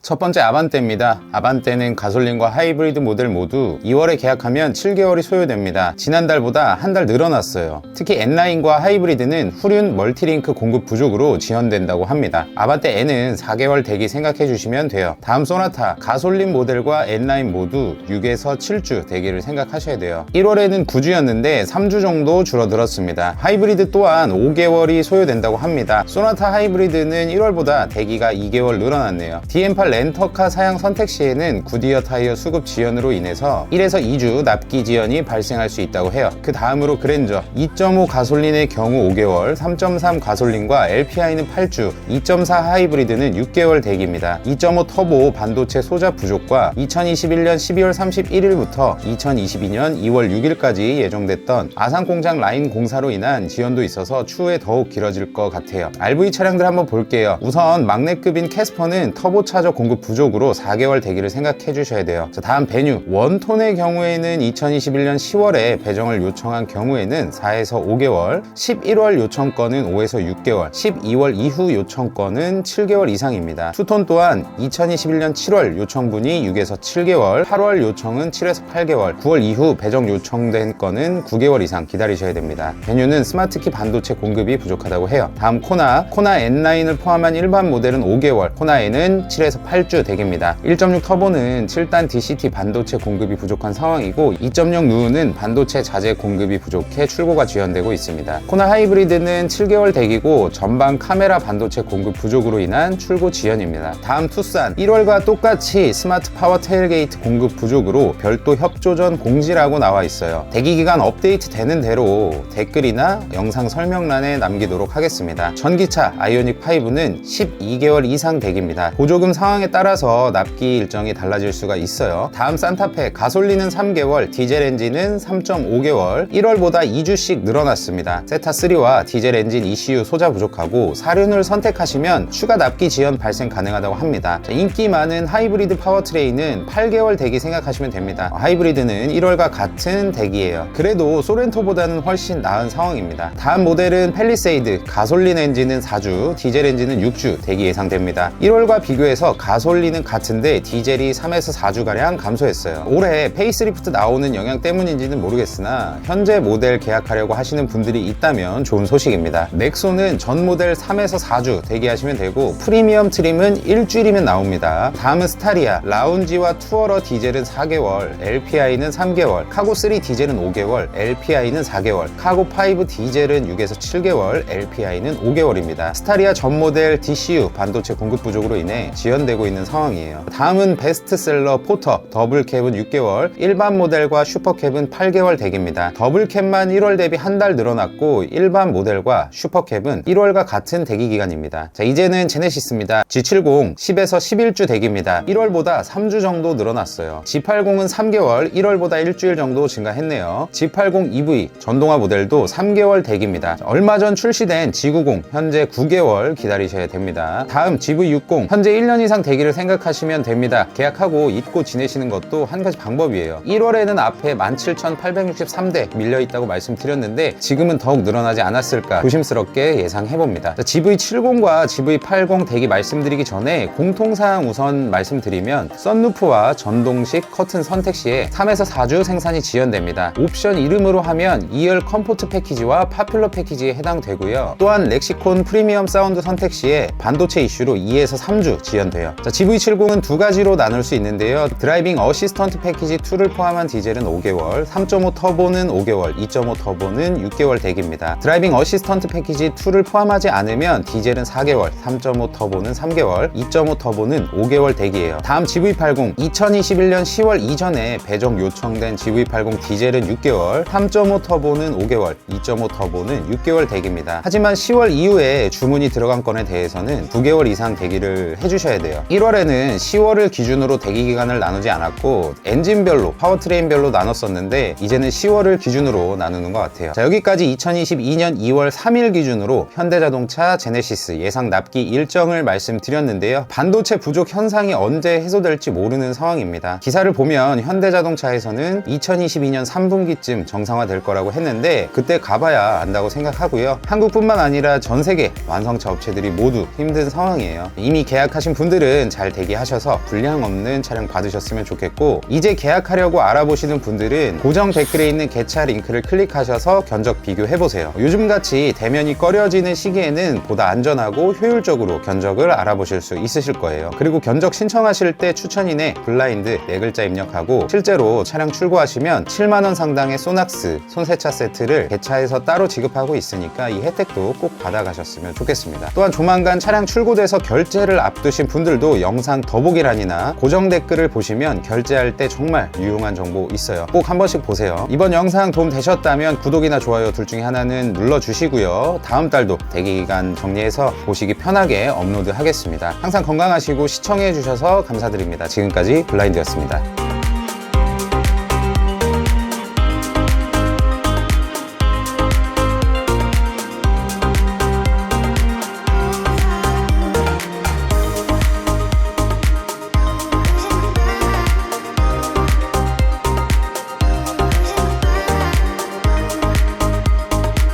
첫 번째 아반떼입니다. 아반떼는 가솔린과 하이브리드 모델 모두 2월에 계약하면 7개월이 소요됩니다. 지난달보다 한 달 늘어났어요. 특히 N9과 하이브리드는 후륜 멀티링크 공급 부족으로 지연된다고 합니다. 아반떼 N은 4개월 대기 생각해 주시면 돼요. 다음 소나타, 가솔린 모델과 N9 모두 6에서 7주 대기를 생각하셔야 돼요. 1월에는 9주였는데 3주 정도 줄어들었습니다. 하이브리드 또한 5개월이 소요된다고 합니다. 소나타 하이브리드는 1월보다 대기가 2개월 늘어났네요. DM8 렌터카 사양 선택 시에는 구디어 타이어 수급 지연으로 인해서 1에서 2주 납기 지연이 발생할 수 있다고 해요. 그 다음으로 그랜저, 2.5 가솔린의 경우 5개월, 3.3 가솔린과 LPI는 8주, 2.4 하이브리드는 6개월 대기입니다. 2.5 터보 반도체 소자 부족과 2021년 12월 31일부터 2022년 2월 6일까지 예정됐던 아산 공장 라인 공사로 인한 지연도 있어서 추후에 더욱 길어질 것 같아요. RV 차량들 한번 볼게요. 우선 막내급인 캐스퍼는 터보 차저 공급 부족으로 4개월 대기를 생각해 주셔야 돼요. 자, 다음 베뉴, 원톤의 경우에는 2021년 10월에 배정을 요청한 경우에는 4에서 5개월, 11월 요청건은 5에서 6개월, 12월 이후 요청건은 7개월 이상입니다. 투톤 또한 2021년 7월 요청분이 6에서 7개월, 8월 요청은 7에서 8개월, 9월 이후 배정 요청된 건은 9개월 이상 기다리셔야 됩니다. 베뉴는 스마트키 반도체 공급이 부족하다고 해요. 다음 코나 N9을 포함한 일반 모델은 5개월, 코나 N은 7에서 8주 대기입니다. 1.6 터보는 7단 DCT 반도체 공급이 부족한 상황이고 2.0 누우는 반도체 자재 공급이 부족해 출고가 지연되고 있습니다. 코나 하이브리드는 7개월 대기고 전방 카메라 반도체 공급 부족으로 인한 출고 지연입니다. 다음 투싼, 1월과 똑같이 스마트 파워 테일게이트 공급 부족으로 별도 협조전 공지라고 나와 있어요. 대기 기간 업데이트 되는 대로 댓글이나 영상 설명란에 남기도록 하겠습니다. 전기차 아이오닉 5는 12개월 이상 대기입니다. 보조금 상황에 따라서 납기 일정이 달라질 수가 있어요. 다음 산타페, 가솔린은 3개월, 디젤 엔진은 3.5개월, 1월보다 2주씩 늘어났습니다. 세타3와 디젤 엔진 ECU 소자 부족하고 사륜을 선택하시면 추가 납기 지연 발생 가능하다고 합니다. 자, 인기 많은 하이브리드 파워트레인은 8개월 대기 생각하시면 됩니다. 하이브리드는 1월과 같은 대기예요. 그래도 소렌토보다는 훨씬 나은 상황입니다. 다음 모델은 팰리세이드, 가솔린 엔진은 4주, 디젤 엔진은 6주 대기 예상됩니다. 1월과 비교해서 가솔린은 같은데 디젤이 3에서 4주가량 감소했어요. 올해 페이스리프트 나오는 영향 때문인지는 모르겠으나 현재 모델 계약하려고 하시는 분들이 있다면 좋은 소식입니다. 넥소는 전 모델 3에서 4주 대기하시면 되고 프리미엄 트림은 일주일이면 나옵니다. 다음은 스타리아, 라운지와 투어러 디젤은 4개월, LPI는 3개월, 카고3 디젤은 5개월, LPI는 4개월, 카고5 디젤은 6에서 7개월, LPI는 5개월입니다. 스타리아 전 모델 DCU 반도체 공급 부족으로 인해 지연되고 있는 상황이에요. 다음은 베스트셀러 포터, 더블캡은 6개월, 일반 모델과 슈퍼캡은 8개월 대기입니다. 더블캡만 1월 대비 한 달 늘어났고 일반 모델과 슈퍼캡은 1월과 같은 대기 기간입니다. 자, 이제는 제네시스입니다. G70 10에서 11주 대기입니다. 1월보다 3주 정도 늘어났어요. G80은 3개월, 1월보다 일주일 정도 증가했네요. G80 EV 전동화 모델도 3개월 대기입니다. 얼마 전 출시된 G90 현재 9개월 기다리셔야 됩니다. 다음 GV60 현재 1년 이상 대기를 생각하시면 됩니다. 계약하고 잊고 지내시는 것도 한 가지 방법이에요. 1월에는 앞에 17,863대 밀려있다고 말씀드렸는데 지금은 더욱 늘어나지 않았을까 조심스럽게 예상해봅니다. GV70과 GV80 대기 말씀드리기 전에 공통사항 우선 말씀드리면 썬루프와 전동식 커튼 선택 시에 3에서 4주 생산이 지연됩니다. 옵션 이름으로 하면 2열 컴포트 패키지와 파퓰러 패키지에 해당되고요. 또한 렉시콘 프리미엄 사운드 선택 시에 반도체 이슈로 2에서 3주 지연돼요. 자, GV70은 두 가지로 나눌 수 있는데요. 드라이빙 어시스턴트 패키지 2를 포함한 디젤은 5개월, 3.5 터보는 5개월, 2.5 터보는 6개월 대기입니다. 드라이빙 어시스턴트 패키지 2를 포함하지 않으면 디젤은 4개월, 3.5 터보는 3개월, 2.5 터보는 5개월 대기예요. 다음 GV80, 2021년 10월 이전에 배정 요청된 GV80 디젤은 6개월, 3.5 터보는 5개월, 2.5 터보는 6개월 대기입니다. 하지만 10월 이후에 주문이 들어간 건에 대해서는 9개월 이상 대기를 해주셔야 돼요. 1월에는 10월을 기준으로 대기 기간을 나누지 않았고 엔진별로, 파워트레인별로 나눴었는데 이제는 10월을 기준으로 나누는 것 같아요. 자, 여기까지 2022년 2월 3일 기준으로 현대자동차 제네시스 예상 납기 일정을 말씀드렸는데요. 반도체 부족 현상이 언제 해소될지 모르는 상황입니다. 기사를 보면 현대자동차에서는 2022년 3분기쯤 정상화될 거라고 했는데 그때 가봐야 안다고 생각하고요. 한국뿐만 아니라 전 세계 완성차 업체들이 모두 힘든 상황이에요. 이미 계약하신 분들은 분들은 잘 대기하셔서 불량 없는 차량 받으셨으면 좋겠고, 이제 계약하려고 알아보시는 분들은 고정 댓글에 있는 개차 링크를 클릭하셔서 견적 비교해보세요. 요즘같이 대면이 꺼려지는 시기에는 보다 안전하고 효율적으로 견적을 알아보실 수 있으실 거예요. 그리고 견적 신청하실 때 추천인에 블라인드 4글자 입력하고 실제로 차량 출고하시면 7만원 상당의 소낙스 손세차 세트를 개차에서 따로 지급하고 있으니까 이 혜택도 꼭 받아가셨으면 좋겠습니다. 또한 조만간 차량 출고돼서 결제를 앞두신 분들도 영상 더보기란이나 고정 댓글을 보시면 결제할 때 정말 유용한 정보 있어요. 꼭 한 번씩 보세요. 이번 영상 도움 되셨다면 구독이나 좋아요 둘 중에 하나는 눌러주시고요. 다음 달도 대기기간 정리해서 보시기 편하게 업로드 하겠습니다. 항상 건강하시고 시청해주셔서 감사드립니다. 지금까지 블라인드였습니다.